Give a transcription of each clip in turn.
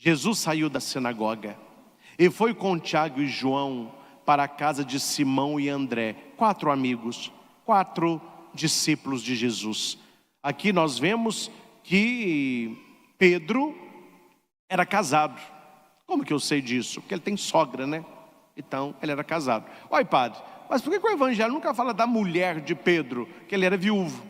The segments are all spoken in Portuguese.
Jesus saiu da sinagoga e foi com Tiago e João para a casa de Simão e André, 4 amigos, 4 discípulos de Jesus. Aqui nós vemos que Pedro era casado. Como que eu sei disso? Porque ele tem sogra, né? Então ele era casado. Oi, padre, mas por que o evangelho nunca fala da mulher de Pedro, que ele era viúvo?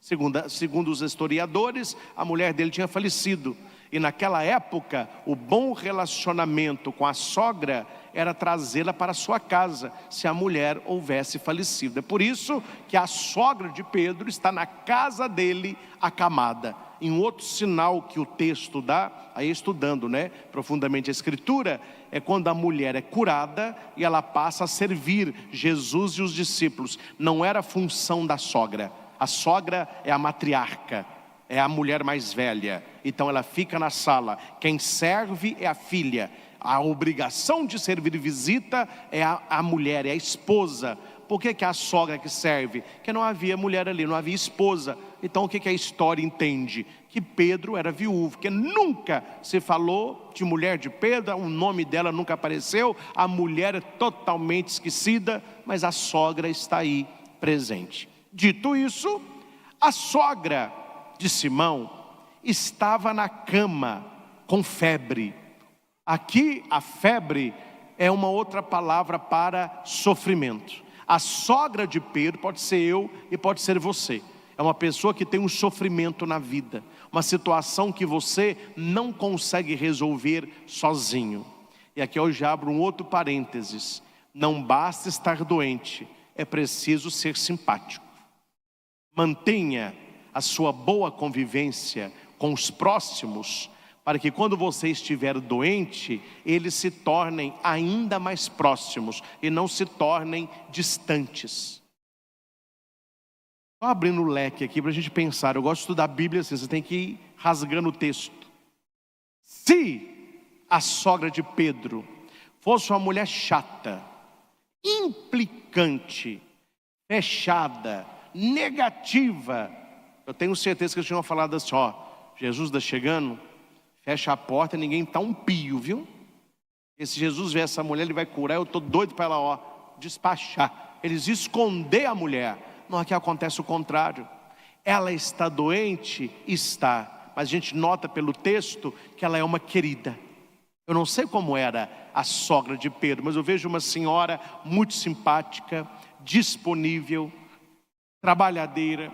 Segundo os historiadores, a mulher dele tinha falecido. E naquela época, o bom relacionamento com a sogra era trazê-la para a sua casa, se a mulher houvesse falecido. É por isso que a sogra de Pedro está na casa dele acamada. Em outro sinal que o texto dá, aí estudando, profundamente a Escritura, é quando a mulher é curada e ela passa a servir Jesus e os discípulos. Não era função da sogra. A sogra é a matriarca, é a mulher mais velha. Então ela fica na sala. Quem serve é a filha. A obrigação de servir visita é a mulher, é a esposa. Por que a sogra que serve? Porque não havia mulher ali, não havia esposa. Então o que a história entende? Que Pedro era viúvo, porque nunca se falou de mulher de Pedro, o nome dela nunca apareceu, a mulher é totalmente esquecida, mas a sogra está aí presente. Dito isso, a sogra de Simão estava na cama com febre. Aqui a febre é uma outra palavra para sofrimento. A sogra de Pedro pode ser eu e pode ser você. É uma pessoa que tem um sofrimento na vida, uma situação que você não consegue resolver sozinho. E aqui eu já abro um outro parênteses. Não basta estar doente, é preciso ser simpático. Mantenha a sua boa convivência com os próximos, para que quando você estiver doente, eles se tornem ainda mais próximos e não se tornem distantes. Estou abrindo o leque aqui para a gente pensar. Eu gosto de estudar a Bíblia assim, você tem que ir rasgando o texto. Se a sogra de Pedro fosse uma mulher chata, implicante, fechada, negativa, eu tenho certeza que eles tinham falado assim: Jesus está chegando, fecha a porta, ninguém está um pio, viu? E se Jesus ver essa mulher, ele vai curar. Eu estou doido para ela despachar. Eles esconder a mulher. Não, aqui acontece o contrário. Ela está doente? Está. Mas a gente nota pelo texto que ela é uma querida. Eu não sei como era a sogra de Pedro, mas eu vejo uma senhora muito simpática, disponível, trabalhadeira,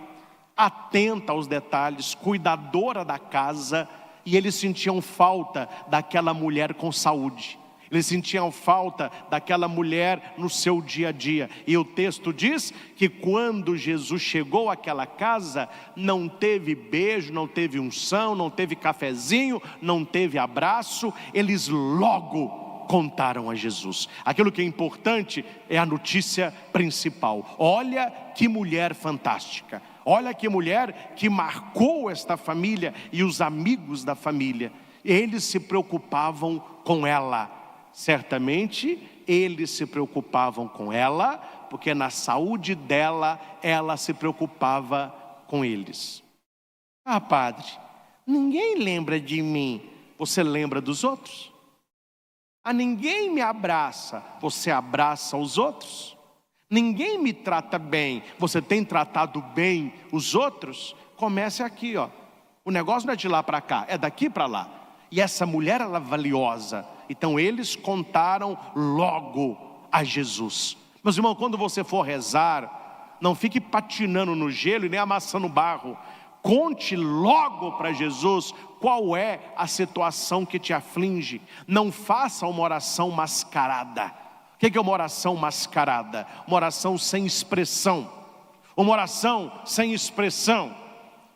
atenta aos detalhes, cuidadora da casa. E eles sentiam falta daquela mulher com saúde. Eles sentiam falta daquela mulher no seu dia a dia. E o texto diz que quando Jesus chegou àquela casa, não teve beijo, não teve unção, não teve cafezinho, não teve abraço. Eles logo contaram a Jesus. Aquilo que é importante é a notícia principal. Olha que mulher fantástica. Olha que mulher que marcou esta família e os amigos da família. Eles se preocupavam com ela. Certamente eles se preocupavam com ela, porque na saúde dela, ela se preocupava com eles. Padre, ninguém lembra de mim, você lembra dos outros? Ninguém me abraça, você abraça os outros? Ninguém me trata bem, você tem tratado bem os outros? Comece aqui, o negócio não é de lá para cá, é daqui para lá. E essa mulher, ela é valiosa. Então eles contaram logo a Jesus. Meus irmãos, quando você for rezar, não fique patinando no gelo e nem amassando barro. Conte logo para Jesus qual é a situação que te aflige. Não faça uma oração mascarada. O que é uma oração mascarada? Uma oração sem expressão. Uma oração sem expressão.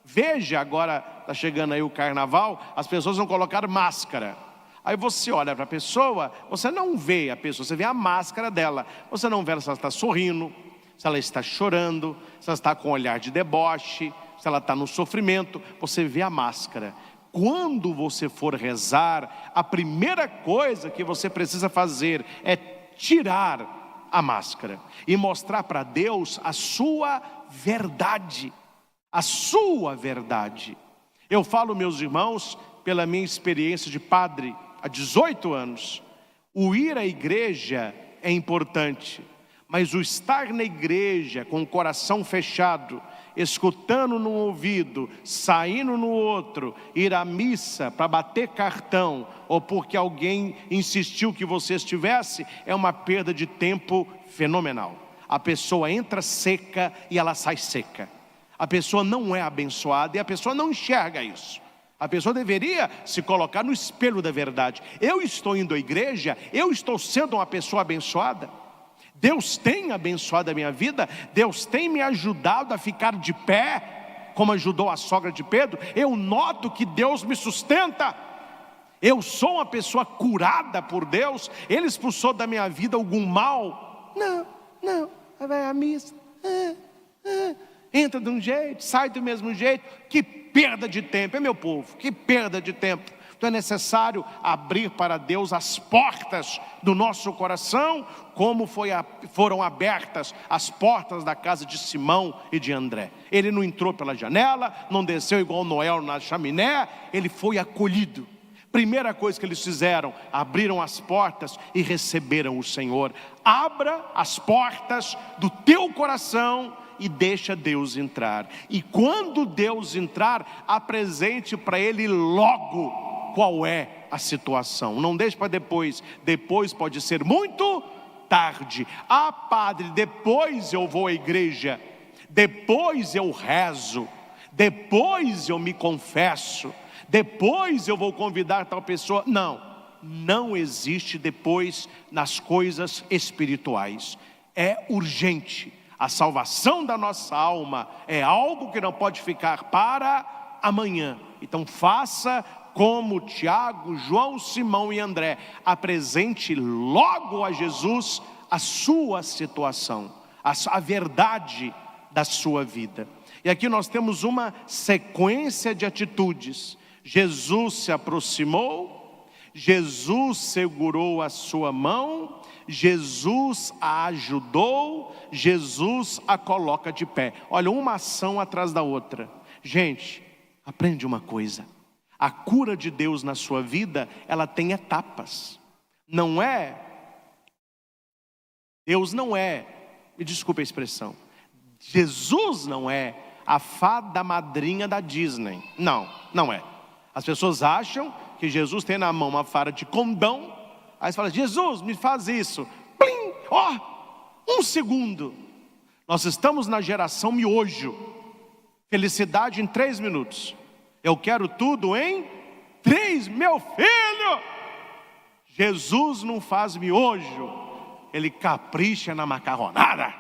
Veja agora, está chegando aí o carnaval, as pessoas vão colocar máscara. Aí você olha para a pessoa, você não vê a pessoa, você vê a máscara dela. Você não vê se ela está sorrindo, se ela está chorando, se ela está com um olhar de deboche, se ela está no sofrimento. Você vê a máscara. Quando você for rezar, a primeira coisa que você precisa fazer é tirar a máscara e mostrar para Deus a sua verdade. A sua verdade. Eu falo, meus irmãos, pela minha experiência de padre há 18 anos, o ir à igreja é importante, mas o estar na igreja com o coração fechado, escutando num ouvido, saindo no outro, ir à missa para bater cartão, ou porque alguém insistiu que você estivesse, é uma perda de tempo fenomenal. A pessoa entra seca e ela sai seca. A pessoa não é abençoada e a pessoa não enxerga isso. A pessoa deveria se colocar no espelho da verdade. Eu estou indo à igreja, eu estou sendo uma pessoa abençoada. Deus tem abençoado a minha vida, Deus tem me ajudado a ficar de pé, como ajudou a sogra de Pedro. Eu noto que Deus me sustenta. Eu sou uma pessoa curada por Deus. Ele expulsou da minha vida algum mal? Não, vai à missa, entra de um jeito, sai do mesmo jeito. Que perda de tempo, meu povo, que perda de tempo. Então é necessário abrir para Deus as portas do nosso coração, como foram abertas as portas da casa de Simão e de André. Ele não entrou pela janela, não desceu igual Noé na chaminé, ele foi acolhido. Primeira coisa que eles fizeram, abriram as portas e receberam o Senhor. Abra as portas do teu coração e deixa Deus entrar. E quando Deus entrar, apresente para Ele logo qual é a situação. Não deixe para depois. Depois pode ser muito tarde. Ah, padre, depois eu vou à igreja, depois eu rezo, depois eu me confesso, depois eu vou convidar tal pessoa. Não existe depois nas coisas espirituais. É urgente. A salvação da nossa alma é algo que não pode ficar para amanhã. Então faça como Tiago, João, Simão e André. Apresente logo a Jesus a sua situação, a verdade da sua vida. E aqui nós temos uma sequência de atitudes. Jesus se aproximou, Jesus segurou a sua mão, Jesus a ajudou, Jesus a coloca de pé. Olha, uma ação atrás da outra. Gente, aprende uma coisa. A cura de Deus na sua vida, ela tem etapas. Deus não é, me desculpe a expressão, Jesus não é a fada madrinha da Disney. Não é. As pessoas acham que Jesus tem na mão uma vara de condão. Aí você fala, Jesus, me faz isso. Plim! Um segundo. Nós estamos na geração miojo. Felicidade em 3 minutos. Eu quero tudo em 3, meu filho. Jesus não faz miojo. Ele capricha na macarronada.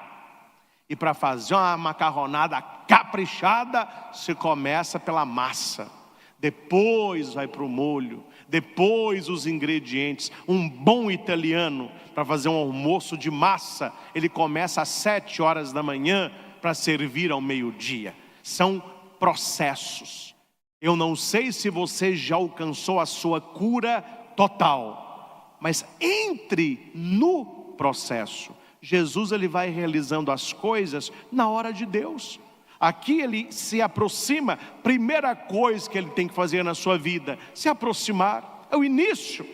E para fazer uma macarronada caprichada, se começa pela massa. Depois vai para o molho, depois os ingredientes. Um bom italiano, para fazer um almoço de massa, ele começa às 7 horas da manhã para servir ao meio-dia. São processos. Eu não sei se você já alcançou a sua cura total, mas entre no processo. Jesus ele vai realizando as coisas na hora de Deus. Aqui ele se aproxima. Primeira coisa que ele tem que fazer na sua vida, se aproximar, é o início.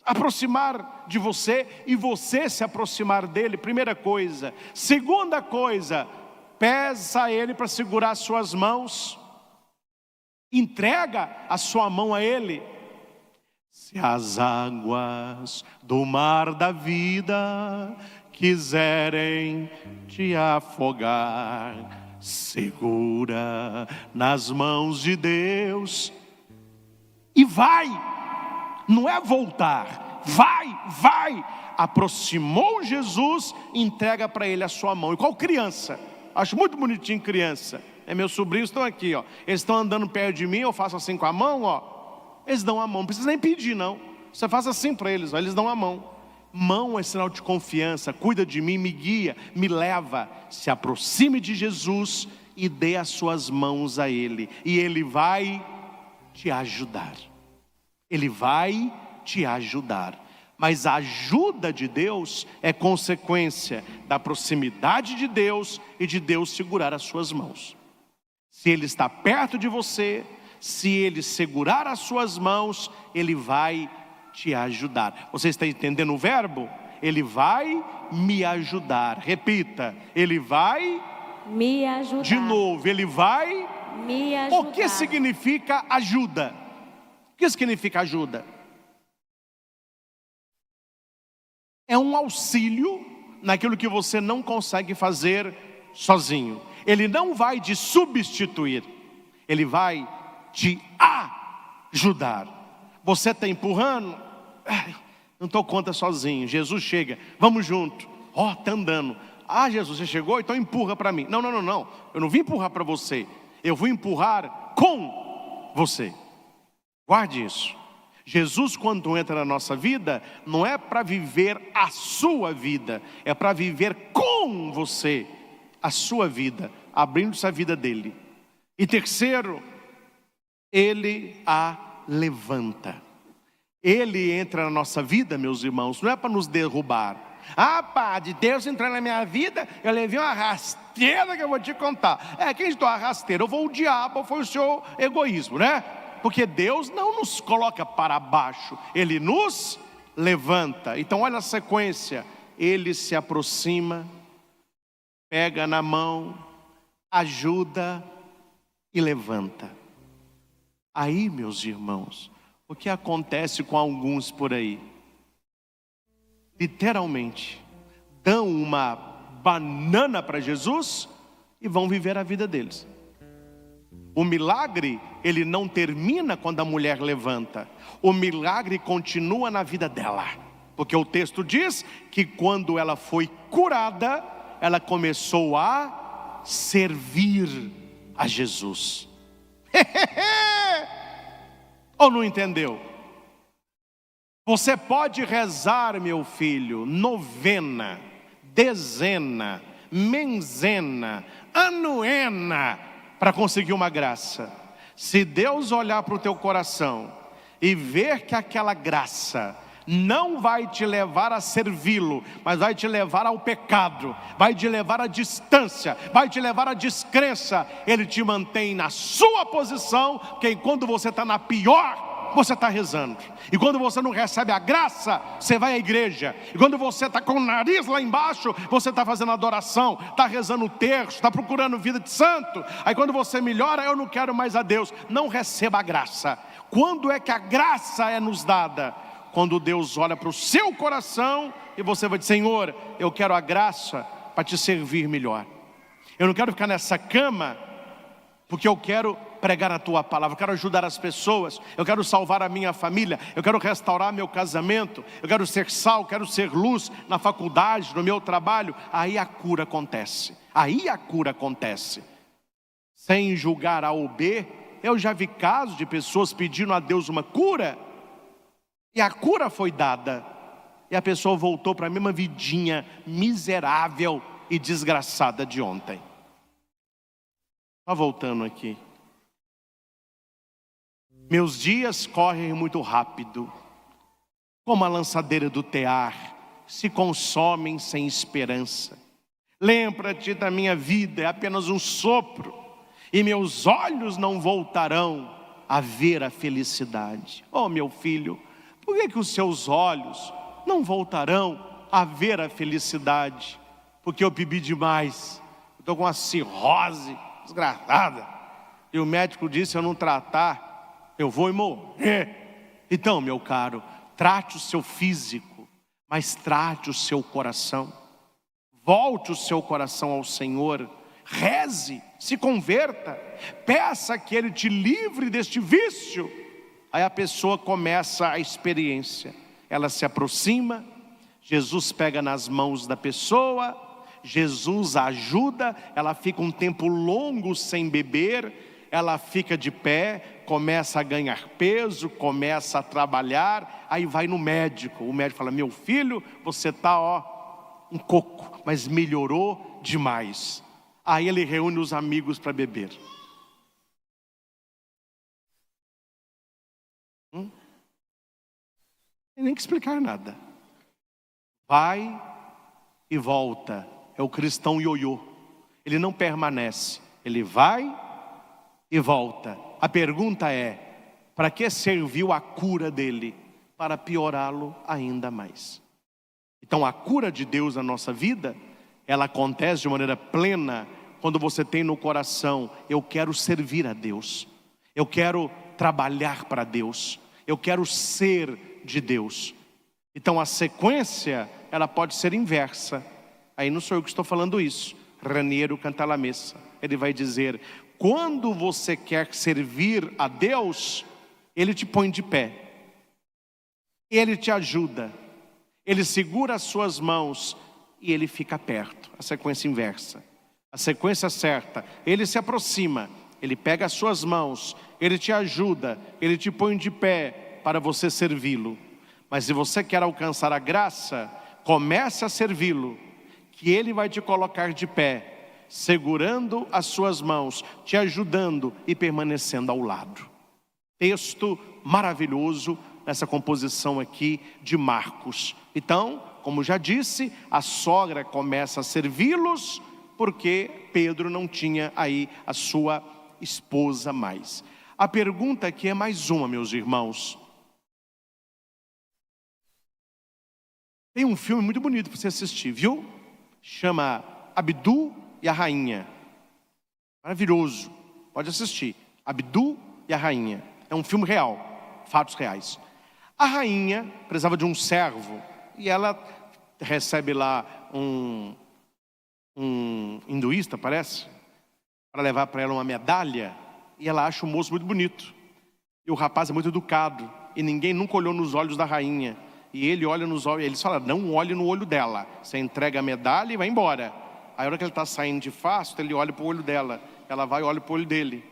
Aproximar de você e você se aproximar dele, primeira coisa. Segunda coisa, peça a ele para segurar as suas mãos. Entrega a sua mão a ele. Se as águas do mar da vida quiserem te afogar, segura nas mãos de Deus e vai. Não é voltar, vai. Aproximou Jesus, entrega para ele a sua mão. Igual criança. Acho muito bonitinho criança. Meus sobrinhos estão aqui, eles estão andando perto de mim, eu faço assim com a mão, eles dão a mão, não precisa nem pedir não. Você faz assim para eles, eles dão a mão. Mão é sinal de confiança. Cuida de mim, me guia, me leva. Se aproxime de Jesus e dê as suas mãos a Ele, e Ele vai te ajudar. Ele vai te ajudar. Mas a ajuda de Deus é consequência da proximidade de Deus e de Deus segurar as suas mãos. Se Ele está perto de você, Se ele segurar as suas mãos, ele vai te ajudar. Você está entendendo o verbo? Ele vai me ajudar. Repita, ele vai me ajudar. De novo, ele vai me ajudar. O que significa ajuda? O que significa ajuda? É um auxílio naquilo que você não consegue fazer sozinho. Ele não vai te substituir, ele vai te ajudar. Você está empurrando, não estou conta sozinho. Jesus chega, vamos junto. Está andando. Jesus, você chegou? Então empurra para mim. Não. Eu não vim empurrar para você. Eu vou empurrar com você. Guarde isso. Jesus, quando entra na nossa vida, não é para viver a sua vida, é para viver com você a sua vida, abrindo-se a vida dele. E terceiro, ele a levanta. Ele entra na nossa vida, meus irmãos, não é para nos derrubar. Padre, Deus entrou na minha vida, eu levei uma rasteira que eu vou te contar. Quem deu a rasteira? Ou foi o diabo, ou foi o seu egoísmo, né? Porque Deus não nos coloca para baixo, ele nos levanta. Então olha a sequência: ele se aproxima, pega na mão, ajuda e levanta. Aí, meus irmãos, o que acontece com alguns por aí? Literalmente, dão uma banana para Jesus e vão viver a vida deles. O milagre, ele não termina quando a mulher levanta. O milagre continua na vida dela. Porque o texto diz que quando ela foi curada, ela começou a servir a Jesus. Ou não entendeu? Você pode rezar, meu filho, novena, dezena, menzena, anuena, para conseguir uma graça. Se Deus olhar para o teu coração e ver que aquela graça não vai te levar a servi-lo, mas vai te levar ao pecado, vai te levar à distância, vai te levar à descrença, ele te mantém na sua posição, porque quando você está na pior, você está rezando. E quando você não recebe a graça, você vai à igreja. E quando você está com o nariz lá embaixo, você está fazendo adoração, está rezando o terço, está procurando vida de santo. Aí quando você melhora, eu não quero mais a Deus. Não receba a graça. Quando é que a graça é nos dada? Quando Deus olha para o seu coração e você vai dizer: Senhor, eu quero a graça para te servir melhor. Eu não quero ficar nessa cama porque eu quero pregar a tua palavra, eu quero ajudar as pessoas, eu quero salvar a minha família, eu quero restaurar meu casamento, eu quero ser sal, quero ser luz na faculdade, no meu trabalho. Aí a cura acontece, sem julgar A ou B. Eu já vi casos de pessoas pedindo a Deus uma cura, e a cura foi dada, e a pessoa voltou para a mesma vidinha miserável e desgraçada de ontem. Só voltando aqui. Meus dias correm muito rápido, como a lançadeira do tear, se consomem sem esperança. Lembra-te da minha vida, é apenas um sopro, e meus olhos não voltarão a ver a felicidade. Meu filho, por que os seus olhos não voltarão a ver a felicidade? Porque eu bebi demais, estou com uma cirrose desgraçada, e o médico disse: se eu não tratar, eu vou morrer. Então, meu caro, trate o seu físico, mas trate o seu coração. Volte o seu coração ao Senhor, reze, se converta, peça que Ele te livre deste vício. Aí a pessoa começa a experiência, ela se aproxima, Jesus pega nas mãos da pessoa, Jesus a ajuda, ela fica um tempo longo sem beber, ela fica de pé, começa a ganhar peso, começa a trabalhar, aí vai no médico. O médico fala: meu filho, você está um coco, mas melhorou demais. Aí ele reúne os amigos para beber. Não tem nem que explicar nada. Vai e volta. É o cristão ioiô. Ele não permanece. Ele vai e volta. a pergunta é: para que serviu a cura dele? Para piorá-lo ainda mais. Então a cura de Deus na nossa vida, ela acontece de maneira plena quando você tem no coração: eu quero servir a Deus, eu quero trabalhar para Deus, eu quero ser de Deus. Então a sequência, ela pode ser inversa. Aí não sou eu que estou falando isso, Raniero Cantalamessa. Ele vai dizer: quando você quer servir a Deus, Ele te põe de pé, Ele te ajuda, Ele segura as suas mãos e Ele fica perto. A sequência inversa. A sequência certa: Ele se aproxima, Ele pega as suas mãos, Ele te ajuda, Ele te põe de pé para você servi-lo. Mas se você quer alcançar a graça, comece a servi-lo, que Ele vai te colocar de pé, segurando as suas mãos, te ajudando e permanecendo ao lado. Texto maravilhoso nessa composição aqui de Marcos. Então, como já disse, a sogra começa a servi-los, porque Pedro não tinha aí a sua esposa mais. A pergunta aqui é mais uma, meus irmãos. Tem um filme muito bonito para você assistir, viu? Chama Abdu e a Rainha. Maravilhoso, pode assistir. Abdu e a Rainha. É um filme real, fatos reais. A rainha precisava de um servo, e ela recebe lá um hinduísta, parece, para levar para ela uma medalha, e ela acha o moço muito bonito. E o rapaz é muito educado, e ninguém nunca olhou nos olhos da rainha. E ele olha nos olhos, eles falam: não olhe no olho dela. Você entrega a medalha e vai embora. Aí a hora que ele está saindo de fasto, ele olha para o olho dela. Ela vai e olha para o olho dele.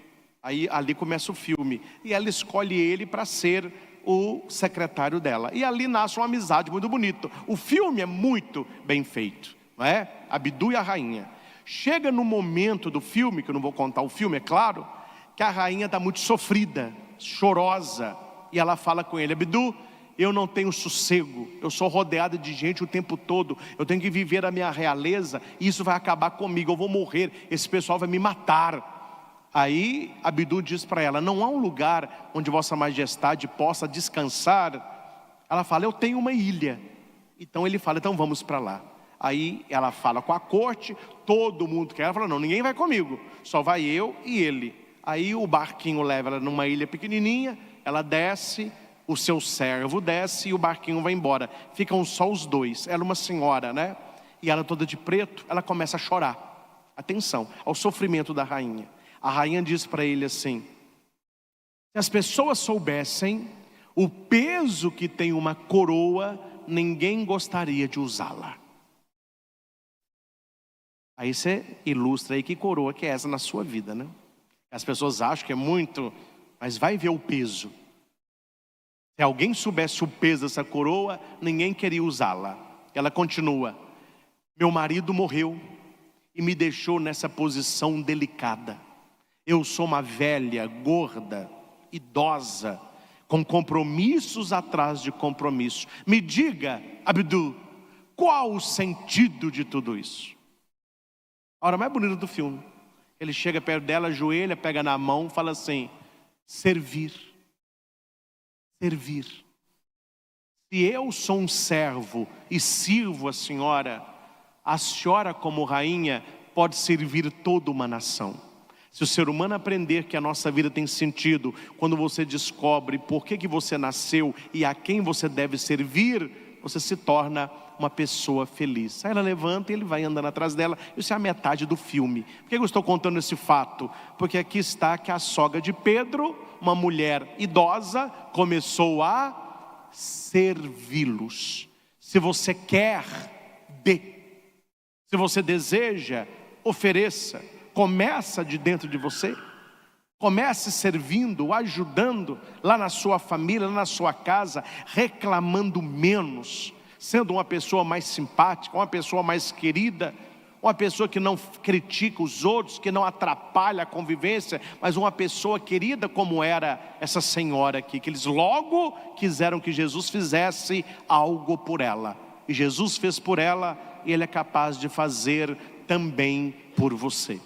Aí ali começa o filme. E ela escolhe ele para ser o secretário dela. E ali nasce uma amizade muito bonita. O filme é muito bem feito, não é? Abdu e a rainha. Chega no momento do filme, que eu não vou contar o filme, é claro, que a rainha está muito sofrida, chorosa. E ela fala com ele: Abdu, eu não tenho sossego, eu sou rodeada de gente o tempo todo, eu tenho que viver a minha realeza, e isso vai acabar comigo, eu vou morrer, esse pessoal vai me matar. Aí Abdu diz para ela: não há um lugar onde Vossa Majestade possa descansar? Ela fala: eu tenho uma ilha. Então ele fala: então vamos para lá. Aí ela fala com a corte, todo mundo quer. Ela fala: não, ninguém vai comigo, só vai eu e ele. Aí o barquinho leva ela numa ilha pequenininha, ela desce, o seu servo desce e o barquinho vai embora. Ficam só os dois. Ela é uma senhora, né? E ela toda de preto, ela começa a chorar. Atenção ao sofrimento da rainha. A rainha diz para ele assim: se as pessoas soubessem o peso que tem uma coroa, ninguém gostaria de usá-la. Aí você ilustra aí que coroa que é essa na sua vida, né? As pessoas acham que é muito, mas vai ver o peso. Se alguém soubesse o peso dessa coroa, ninguém queria usá-la. Ela continua: meu marido morreu e me deixou nessa posição delicada. Eu sou uma velha, gorda, idosa, com compromissos atrás de compromisso. Me diga, Abdu, qual o sentido de tudo isso? A hora mais bonita do filme, ele chega perto dela, ajoelha, pega na mão, fala assim: servir. Servir. Se eu sou um servo e sirvo a senhora como rainha pode servir toda uma nação. Se o ser humano aprender que a nossa vida tem sentido, quando você descobre por que você nasceu e a quem você deve servir, você se torna uma pessoa feliz. Aí ela levanta e ele vai andando atrás dela. Isso é a metade do filme. Por que eu estou contando esse fato? Porque aqui está que a sogra de Pedro, uma mulher idosa, começou a servi-los. Se você quer, dê. Se você deseja, ofereça. Começa de dentro de você. Comece servindo, ajudando lá na sua família, lá na sua casa, reclamando menos, sendo uma pessoa mais simpática, uma pessoa mais querida, uma pessoa que não critica os outros, que não atrapalha a convivência, mas uma pessoa querida como era essa senhora aqui, que eles logo quiseram que Jesus fizesse algo por ela. E Jesus fez por ela, e Ele é capaz de fazer também por você.